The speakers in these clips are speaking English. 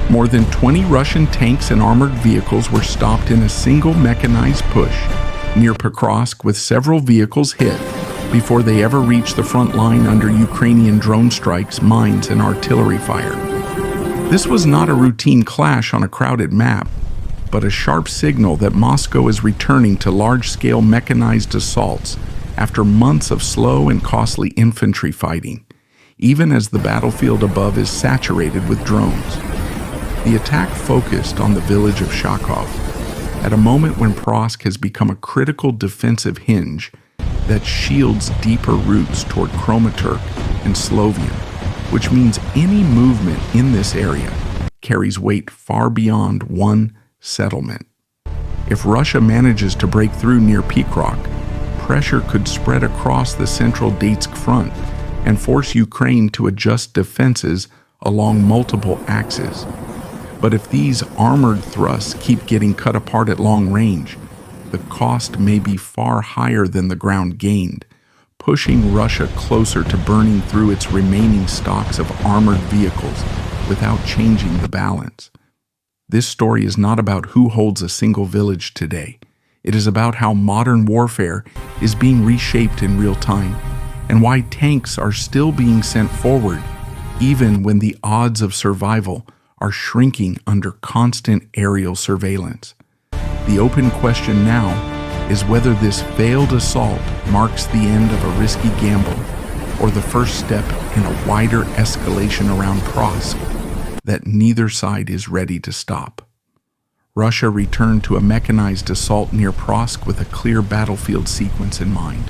More than 20 Russian tanks and armored vehicles were stopped in a single mechanized push near Pokrovsk, with several vehicles hit before they ever reached the front line under Ukrainian drone strikes, mines, and artillery fire. This was not a routine clash on a crowded map, but a sharp signal that Moscow is returning to large-scale mechanized assaults after months of slow and costly infantry fighting, even as the battlefield above is saturated with drones. The attack focused on the village of Shakov, at a moment when Pokrovsk has become a critical defensive hinge that shields deeper routes toward Kramatorsk and Slovian, which means any movement in this area carries weight far beyond one settlement. If Russia manages to break through near Pokrovsk, pressure could spread across the central Donetsk front and force Ukraine to adjust defenses along multiple axes. But if these armored thrusts keep getting cut apart at long range, the cost may be far higher than the ground gained, pushing Russia closer to burning through its remaining stocks of armored vehicles without changing the balance. This story is not about who holds a single village today. It is about how modern warfare is being reshaped in real time, and why tanks are still being sent forward, even when the odds of survival are shrinking under constant aerial surveillance. The open question now is whether this failed assault marks the end of a risky gamble or the first step in a wider escalation around Pokrovsk that neither side is ready to stop. Russia returned to a mechanized assault near Pokrovsk with a clear battlefield sequence in mind,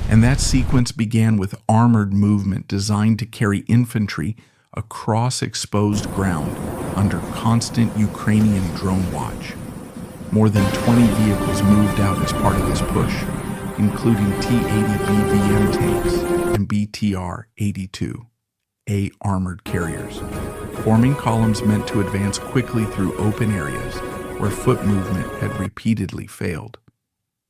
and that sequence began with armored movement designed to carry infantry across exposed ground under constant Ukrainian drone watch. More than 20 vehicles moved out as part of this push, including T-80 BVM tanks and BTR-82A armored carriers, forming columns meant to advance quickly through open areas where foot movement had repeatedly failed.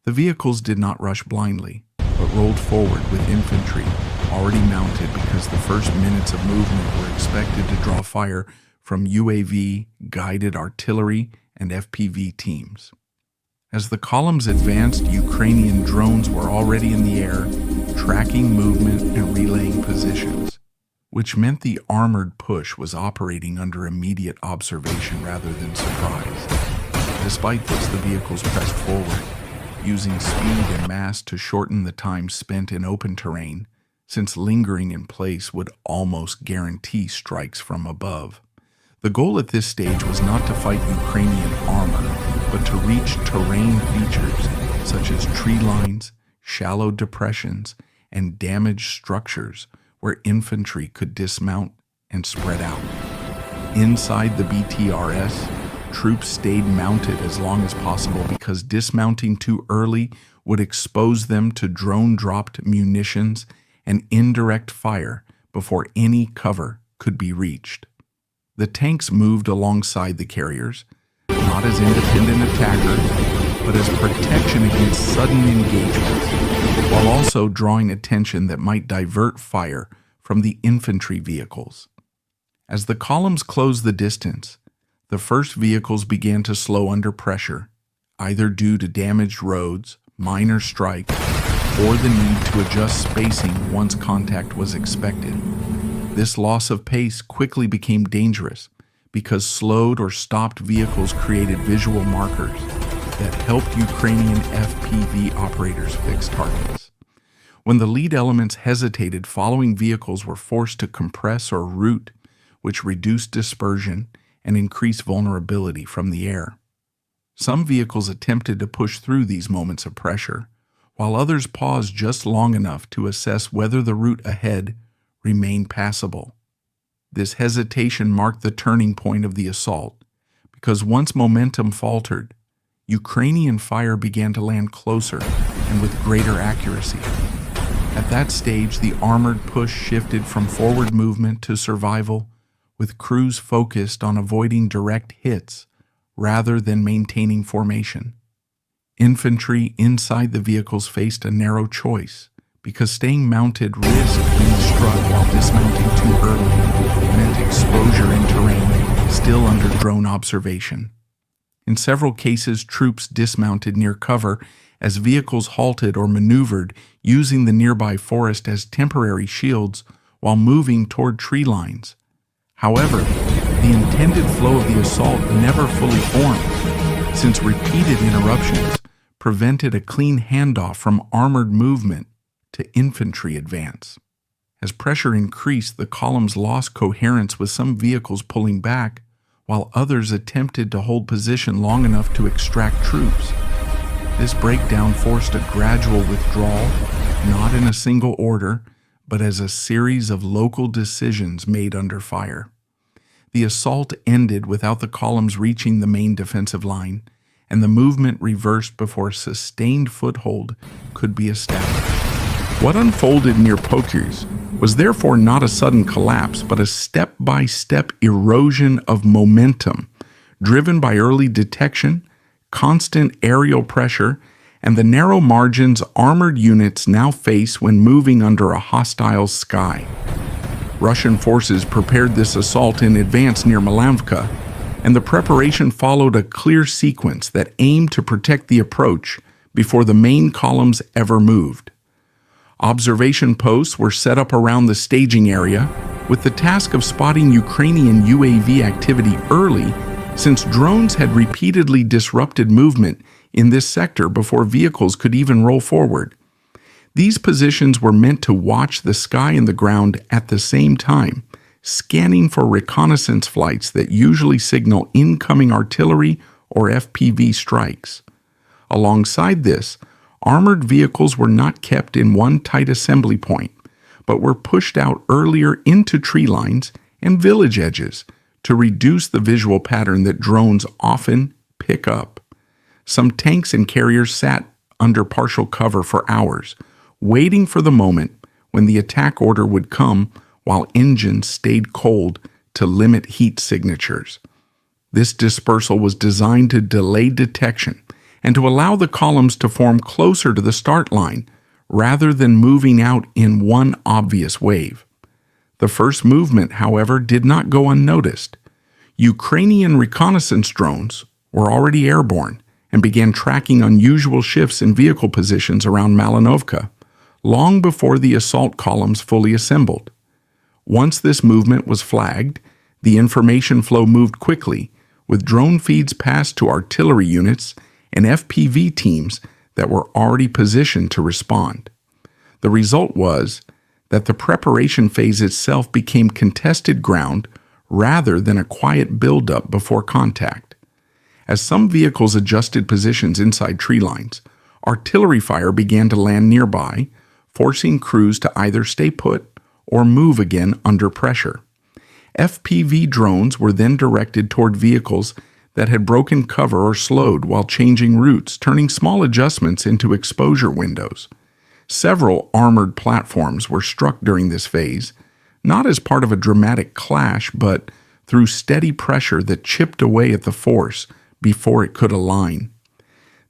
The vehicles did not rush blindly, but rolled forward with infantry already mounted because the first minutes of movement were expected to draw fire from UAV, guided artillery, and FPV teams. As the columns advanced, Ukrainian drones were already in the air, tracking movement and relaying positions, which meant the armored push was operating under immediate observation rather than surprise. Despite this, the vehicles pressed forward, using speed and mass to shorten the time spent in open terrain, since lingering in place would almost guarantee strikes from above. The goal at this stage was not to fight Ukrainian armor, but to reach terrain features such as tree lines, shallow depressions, and damaged structures where infantry could dismount and spread out. Inside the BTRS, troops stayed mounted as long as possible because dismounting too early would expose them to drone-dropped munitions and indirect fire before any cover could be reached. The tanks moved alongside the carriers, not as independent attackers, but as protection against sudden engagements, while also drawing attention that might divert fire from the infantry vehicles. As the columns closed the distance, the first vehicles began to slow under pressure, either due to damaged roads, minor strike, or the need to adjust spacing once contact was expected. This loss of pace quickly became dangerous because slowed or stopped vehicles created visual markers that helped Ukrainian FPV operators fix targets. When the lead elements hesitated, following vehicles were forced to compress or route, which reduced dispersion and increased vulnerability from the air. Some vehicles attempted to push through these moments of pressure, while others paused just long enough to assess whether the route ahead remained passable. This hesitation marked the turning point of the assault, because once momentum faltered, Ukrainian fire began to land closer and with greater accuracy. At that stage, the armored push shifted from forward movement to survival, with crews focused on avoiding direct hits rather than maintaining formation. Infantry inside the vehicles faced a narrow choice, because staying mounted risked being struck while dismounting too early meant exposure in terrain still under drone observation. In several cases, troops dismounted near cover as vehicles halted or maneuvered, using the nearby forest as temporary shields while moving toward tree lines. However, the intended flow of the assault never fully formed, since repeated interruptions prevented a clean handoff from armored movement to infantry advance. As pressure increased, the columns lost coherence, with some vehicles pulling back, while others attempted to hold position long enough to extract troops. This breakdown forced a gradual withdrawal, not in a single order, but as a series of local decisions made under fire. The assault ended without the columns reaching the main defensive line, and the movement reversed before a sustained foothold could be established. What unfolded near Poitiers was therefore not a sudden collapse, but a step-by-step erosion of momentum, driven by early detection, constant aerial pressure, and the narrow margins armored units now face when moving under a hostile sky. Russian forces prepared this assault in advance near Malavka, and the preparation followed a clear sequence that aimed to protect the approach before the main columns ever moved. Observation posts were set up around the staging area, with the task of spotting Ukrainian UAV activity early, since drones had repeatedly disrupted movement in this sector before vehicles could even roll forward. These positions were meant to watch the sky and the ground at the same time, scanning for reconnaissance flights that usually signal incoming artillery or FPV strikes. Alongside this, armored vehicles were not kept in one tight assembly point, but were pushed out earlier into tree lines and village edges to reduce the visual pattern that drones often pick up. Some tanks and carriers sat under partial cover for hours, waiting for the moment when the attack order would come, while engines stayed cold to limit heat signatures. This dispersal was designed to delay detection and to allow the columns to form closer to the start line, rather than moving out in one obvious wave. The first movement, however, did not go unnoticed. Ukrainian reconnaissance drones were already airborne and began tracking unusual shifts in vehicle positions around Malinovka, long before the assault columns fully assembled. Once this movement was flagged, the information flow moved quickly, with drone feeds passed to artillery units and FPV teams that were already positioned to respond. The result was that the preparation phase itself became contested ground rather than a quiet buildup before contact. As some vehicles adjusted positions inside tree lines, artillery fire began to land nearby, forcing crews to either stay put or move again under pressure. FPV drones were then directed toward vehicles that had broken cover or slowed while changing routes, turning small adjustments into exposure windows. Several armored platforms were struck during this phase, not as part of a dramatic clash, but through steady pressure that chipped away at the force before it could align.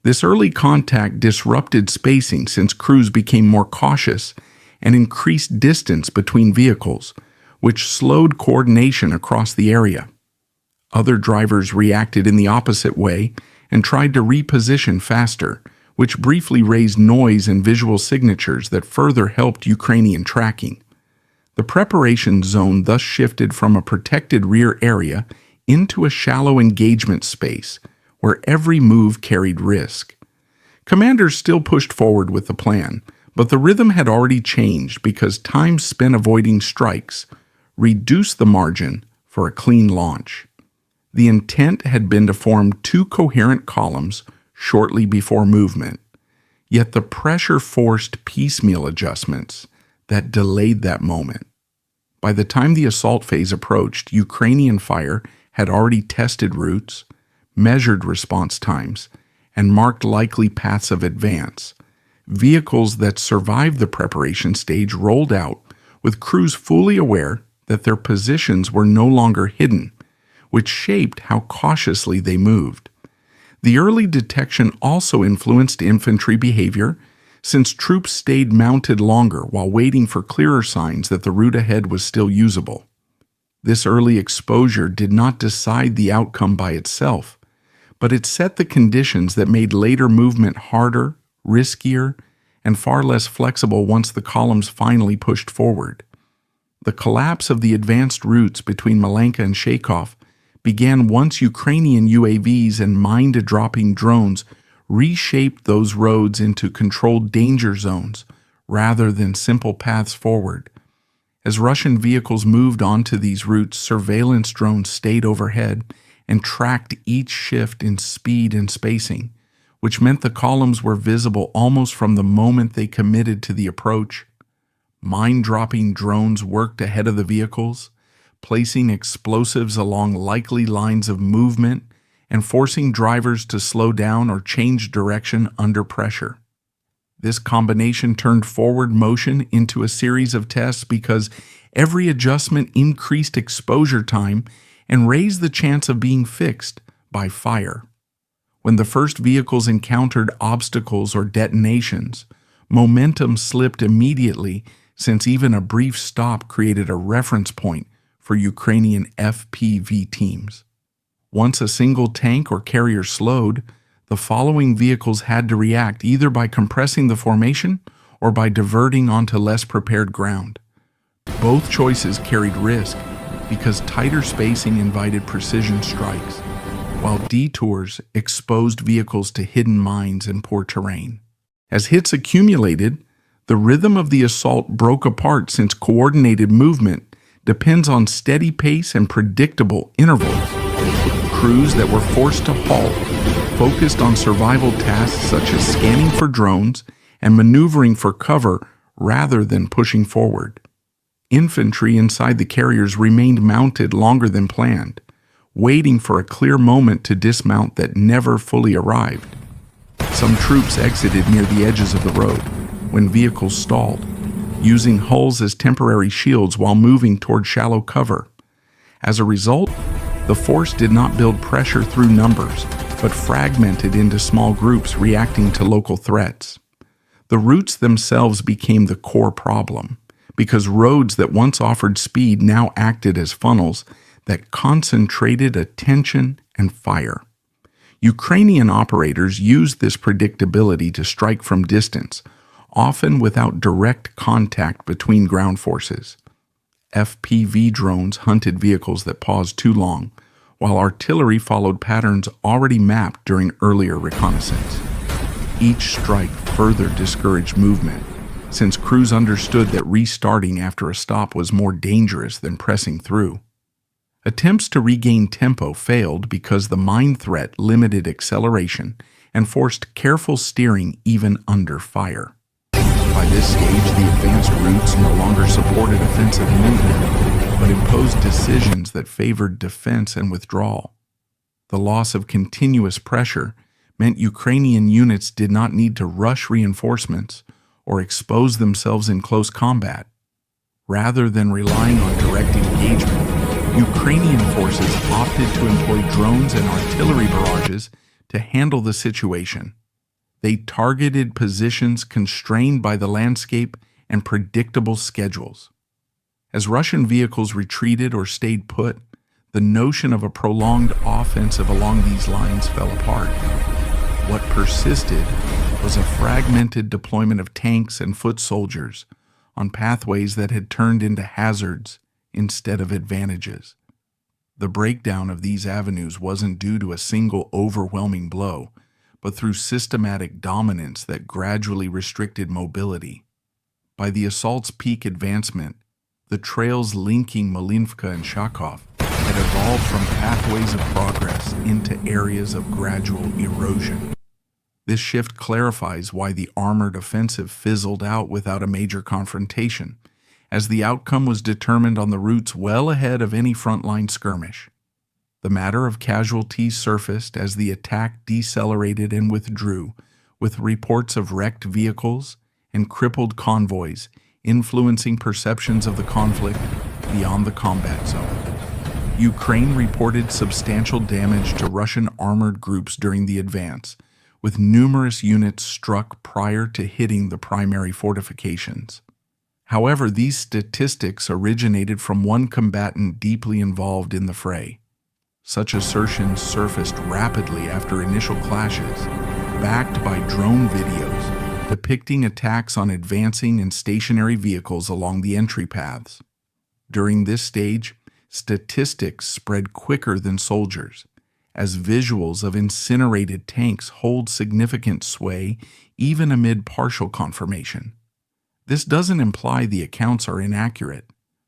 This early contact disrupted spacing, since crews became more cautious and increased distance between vehicles, which slowed coordination across the area. Other drivers reacted in the opposite way and tried to reposition faster, which briefly raised noise and visual signatures that further helped Ukrainian tracking. The preparation zone thus shifted from a protected rear area into a shallow engagement space where every move carried risk. Commanders still pushed forward with the plan, but the rhythm had already changed because time spent avoiding strikes reduced the margin for a clean launch. The intent had been to form two coherent columns shortly before movement, yet the pressure forced piecemeal adjustments that delayed that moment. By the time the assault phase approached, Ukrainian fire had already tested routes, measured response times, and marked likely paths of advance. Vehicles that survived the preparation stage rolled out, with crews fully aware that their positions were no longer hidden, which shaped how cautiously they moved. The early detection also influenced infantry behavior, since troops stayed mounted longer while waiting for clearer signs that the route ahead was still usable. This early exposure did not decide the outcome by itself, but it set the conditions that made later movement harder, riskier, and far less flexible once the columns finally pushed forward. The collapse of the advanced routes between Malanka and Shakov began once Ukrainian UAVs and mine-dropping drones reshaped those roads into controlled danger zones rather than simple paths forward. As Russian vehicles moved onto these routes, surveillance drones stayed overhead and tracked each shift in speed and spacing, which meant the columns were visible almost from the moment they committed to the approach. Mine-dropping drones worked ahead of the vehicles, placing explosives along likely lines of movement and forcing drivers to slow down or change direction under pressure. This combination turned forward motion into a series of tests because every adjustment increased exposure time and raised the chance of being fixed by fire. When the first vehicles encountered obstacles or detonations, momentum slipped immediately since even a brief stop created a reference point for Ukrainian FPV teams. Once a single tank or carrier slowed, the following vehicles had to react either by compressing the formation or by diverting onto less prepared ground. Both choices carried risk because tighter spacing invited precision strikes, while detours exposed vehicles to hidden mines and poor terrain. As hits accumulated, the rhythm of the assault broke apart since coordinated movement depends on steady pace and predictable intervals. Crews that were forced to halt focused on survival tasks such as scanning for drones and maneuvering for cover rather than pushing forward. Infantry inside the carriers remained mounted longer than planned, waiting for a clear moment to dismount that never fully arrived. Some troops exited near the edges of the road when vehicles stalled, using hulls as temporary shields while moving toward shallow cover. As a result, the force did not build pressure through numbers, but fragmented into small groups reacting to local threats. The routes themselves became the core problem, because roads that once offered speed now acted as funnels that concentrated attention and fire. Ukrainian operators used this predictability to strike from distance, often without direct contact between ground forces. FPV drones hunted vehicles that paused too long, while artillery followed patterns already mapped during earlier reconnaissance. Each strike further discouraged movement, since crews understood that restarting after a stop was more dangerous than pressing through. Attempts to regain tempo failed because the mine threat limited acceleration and forced careful steering even under fire. By this stage, the advanced routes no longer supported offensive movement, but imposed decisions that favored defense and withdrawal. The loss of continuous pressure meant Ukrainian units did not need to rush reinforcements or expose themselves in close combat. Rather than relying on direct engagement, Ukrainian forces opted to employ drones and artillery barrages to handle the situation. They targeted positions constrained by the landscape and predictable schedules. As Russian vehicles retreated or stayed put, the notion of a prolonged offensive along these lines fell apart. What persisted was a fragmented deployment of tanks and foot soldiers on pathways that had turned into hazards instead of advantages. The breakdown of these avenues wasn't due to a single overwhelming blow, but through systematic dominance that gradually restricted mobility. By the assault's peak advancement, the trails linking Malinivka and Shakov had evolved from pathways of progress into areas of gradual erosion. This shift clarifies why the armored offensive fizzled out without a major confrontation, as the outcome was determined on the routes well ahead of any frontline skirmish. The matter of casualties surfaced as the attack decelerated and withdrew, with reports of wrecked vehicles and crippled convoys influencing perceptions of the conflict beyond the combat zone. Ukraine reported substantial damage to Russian armored groups during the advance, with numerous units struck prior to hitting the primary fortifications. However, these statistics originated from one combatant deeply involved in the fray. Such assertions surfaced rapidly after initial clashes, backed by drone videos depicting attacks on advancing and stationary vehicles along the entry paths. During this stage, statistics spread quicker than soldiers, as visuals of incinerated tanks hold significant sway even amid partial confirmation. This doesn't imply the accounts are inaccurate,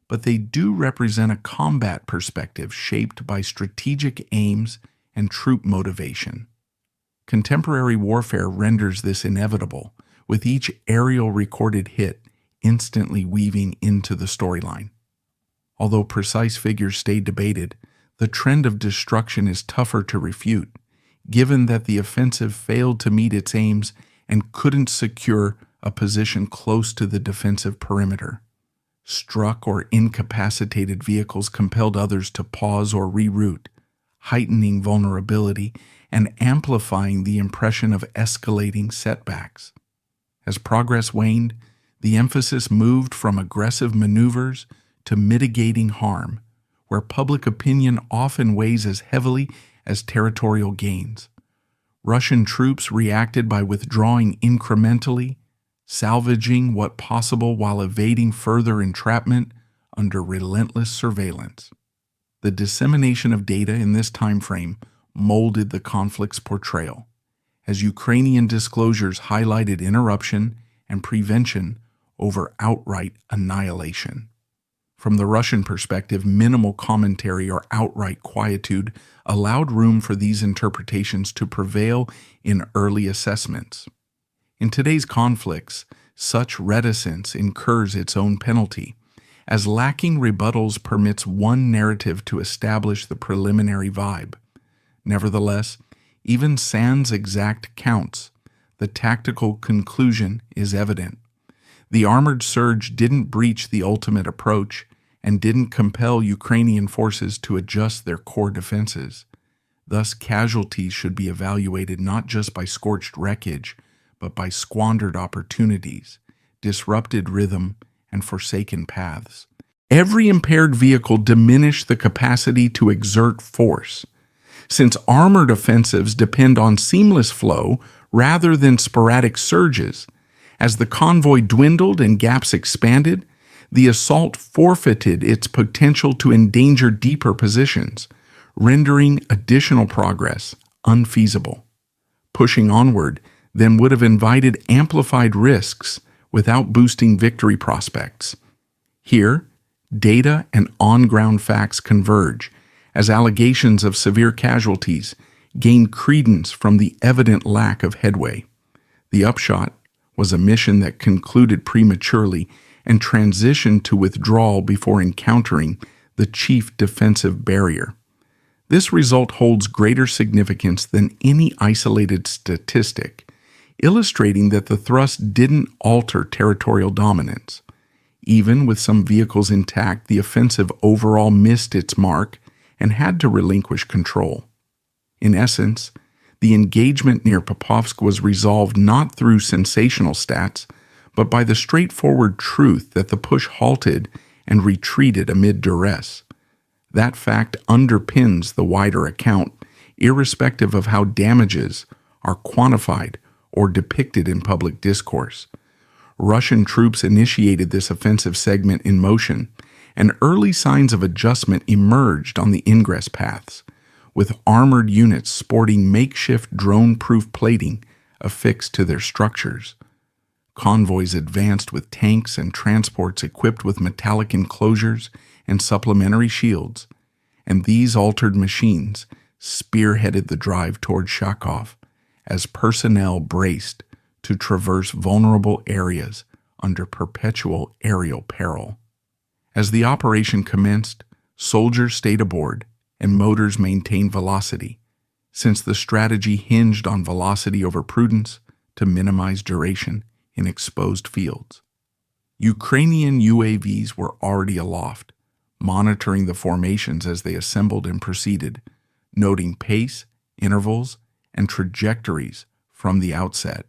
but they do represent a combat perspective shaped by strategic aims and troop motivation. Contemporary warfare renders this inevitable, with each aerial recorded hit instantly weaving into the storyline. Although precise figures stay debated, the trend of destruction is tougher to refute, given that the offensive failed to meet its aims and couldn't secure a position close to the defensive perimeter. Struck or incapacitated vehicles compelled others to pause or reroute, heightening vulnerability and amplifying the impression of escalating setbacks. As progress waned, the emphasis moved from aggressive maneuvers to mitigating harm, where public opinion often weighs as heavily as territorial gains. Russian troops reacted by withdrawing incrementally, salvaging what possible while evading further entrapment under relentless surveillance. The dissemination of data in this time frame molded the conflict's portrayal, as Ukrainian disclosures highlighted interruption and prevention over outright annihilation. From the Russian perspective, minimal commentary or outright quietude allowed room for these interpretations to prevail in early assessments. In today's conflicts, such reticence incurs its own penalty, as lacking rebuttals permits one narrative to establish the preliminary vibe. Nevertheless, even sans exact counts, the tactical conclusion is evident. The armored surge didn't breach the ultimate approach and didn't compel Ukrainian forces to adjust their core defenses. Thus, casualties should be evaluated not just by scorched wreckage, but by squandered opportunities, disrupted rhythm, and forsaken paths. Every impaired vehicle diminished the capacity to exert force. Since armored offensives depend on seamless flow rather than sporadic surges, as the convoy dwindled and gaps expanded, the assault forfeited its potential to endanger deeper positions, rendering additional progress unfeasible. Pushing onward then would have invited amplified risks without boosting victory prospects. Here, data and on-ground facts converge, as allegations of severe casualties gain credence from the evident lack of headway. The upshot was a mission that concluded prematurely and transitioned to withdrawal before encountering the chief defensive barrier. This result holds greater significance than any isolated statistic, illustrating that the thrust didn't alter territorial dominance. Even with some vehicles intact, the offensive overall missed its mark and had to relinquish control. In essence, the engagement near Popovsk was resolved not through sensational stats, but by the straightforward truth that the push halted and retreated amid duress. That fact underpins the wider account, irrespective of how damages are quantified or depicted in public discourse. Russian troops initiated this offensive segment in motion, and early signs of adjustment emerged on the ingress paths, with armored units sporting makeshift drone-proof plating affixed to their structures. Convoys advanced with tanks and transports equipped with metallic enclosures and supplementary shields, and these altered machines spearheaded the drive toward Shakov as personnel braced to traverse vulnerable areas under perpetual aerial peril. As the operation commenced, soldiers stayed aboard and motors maintained velocity, since the strategy hinged on velocity over prudence to minimize duration in exposed fields. Ukrainian UAVs were already aloft, monitoring the formations as they assembled and proceeded, noting pace, intervals, and trajectories from the outset.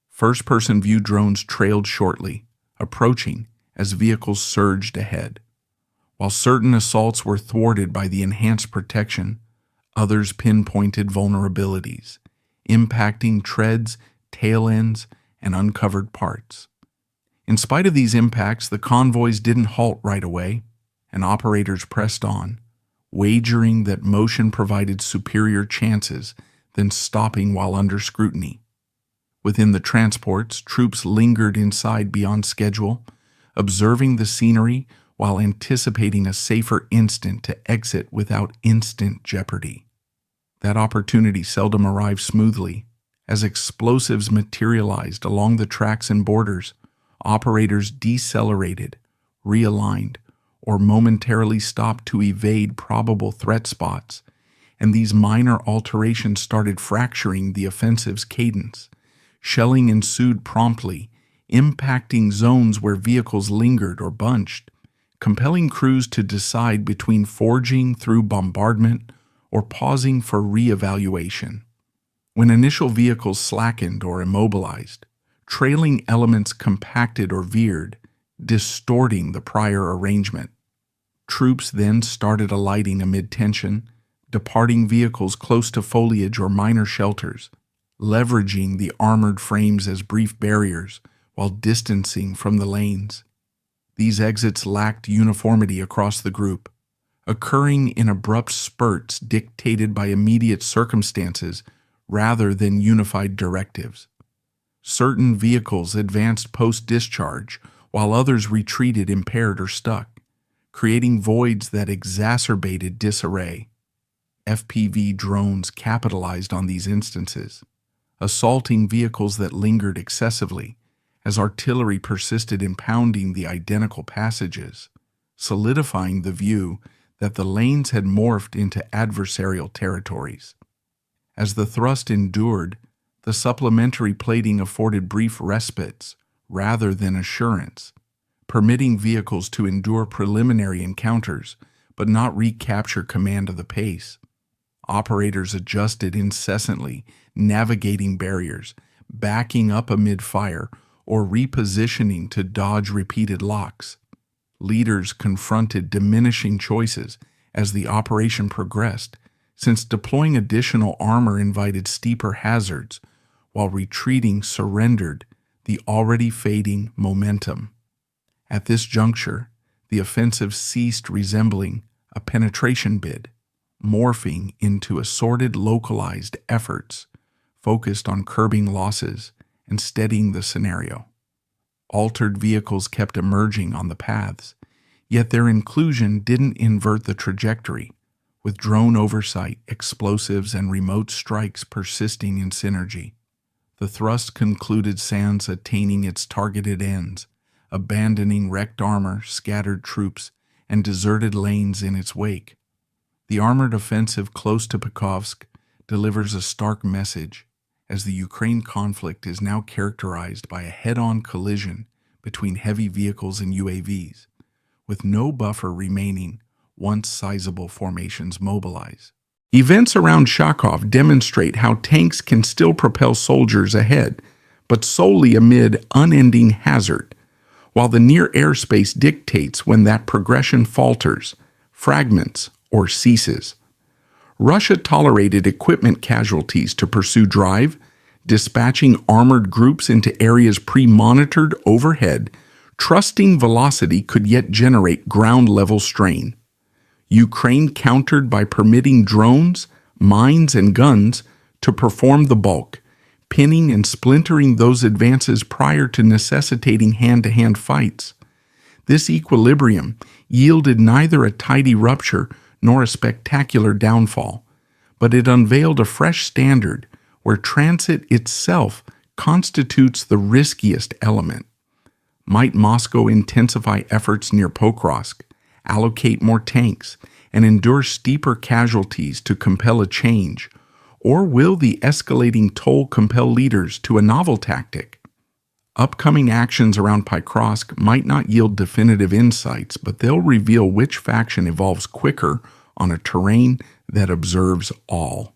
First-person view drones trailed shortly, approaching as vehicles surged ahead. While certain assaults were thwarted by the enhanced protection, others pinpointed vulnerabilities, impacting treads, tail ends, and uncovered parts. In spite of these impacts, the convoys didn't halt right away, and operators pressed on, wagering that motion provided superior chances than stopping while under scrutiny. Within the transports, troops lingered inside beyond schedule, observing the scenery while anticipating a safer instant to exit without instant jeopardy. That opportunity seldom arrived smoothly. As explosives materialized along the tracks and borders, operators decelerated, realigned, or momentarily stopped to evade probable threat spots, and these minor alterations started fracturing the offensive's cadence. Shelling ensued promptly, impacting zones where vehicles lingered or bunched, compelling crews to decide between forging through bombardment or pausing for re-evaluation. When initial vehicles slackened or immobilized, trailing elements compacted or veered, distorting the prior arrangement. Troops then started alighting amid tension, departing vehicles close to foliage or minor shelters, leveraging the armored frames as brief barriers while distancing from the lanes. These exits lacked uniformity across the group, occurring in abrupt spurts dictated by immediate circumstances rather than unified directives. Certain vehicles advanced post-discharge, while others retreated impaired or stuck, creating voids that exacerbated disarray. FPV drones capitalized on these instances, assaulting vehicles that lingered excessively as artillery persisted in pounding the identical passages, solidifying the view that the lanes had morphed into adversarial territories. As the thrust endured, the supplementary plating afforded brief respites rather than assurance, permitting vehicles to endure preliminary encounters but not recapture command of the pace. Operators adjusted incessantly, navigating barriers, backing up amid fire, or repositioning to dodge repeated locks. Leaders confronted diminishing choices as the operation progressed, since deploying additional armor invited steeper hazards, while retreating surrendered the already fading momentum. At this juncture, the offensive ceased resembling a penetration bid, morphing into assorted localized efforts focused on curbing losses and steadying the scenario. Altered vehicles kept emerging on the paths, yet their inclusion didn't invert the trajectory, with drone oversight, explosives, and remote strikes persisting in synergy. The thrust concluded sans attaining its targeted ends, abandoning wrecked armor, scattered troops, and deserted lanes in its wake. The armored offensive close to Pokrovsk delivers a stark message, as the Ukraine conflict is now characterized by a head-on collision between heavy vehicles and UAVs, with no buffer remaining once sizable formations mobilize. Events around Shakov demonstrate how tanks can still propel soldiers ahead, but solely amid unending hazard, while the near airspace dictates when that progression falters, fragments, or ceases. Russia tolerated equipment casualties to pursue drive, dispatching armored groups into areas pre-monitored overhead, trusting velocity could yet generate ground-level strain. Ukraine countered by permitting drones, mines, and guns to perform the bulk, pinning and splintering those advances prior to necessitating hand-to-hand fights. This equilibrium yielded neither a tidy rupture nor a spectacular downfall, but it unveiled a fresh standard where transit itself constitutes the riskiest element. Might Moscow intensify efforts near Pokrovsk, allocate more tanks, and endure steeper casualties to compel a change, or will the escalating toll compel leaders to a novel tactic? Upcoming actions around Pokrovsk might not yield definitive insights, but they'll reveal which faction evolves quicker on a terrain that observes all.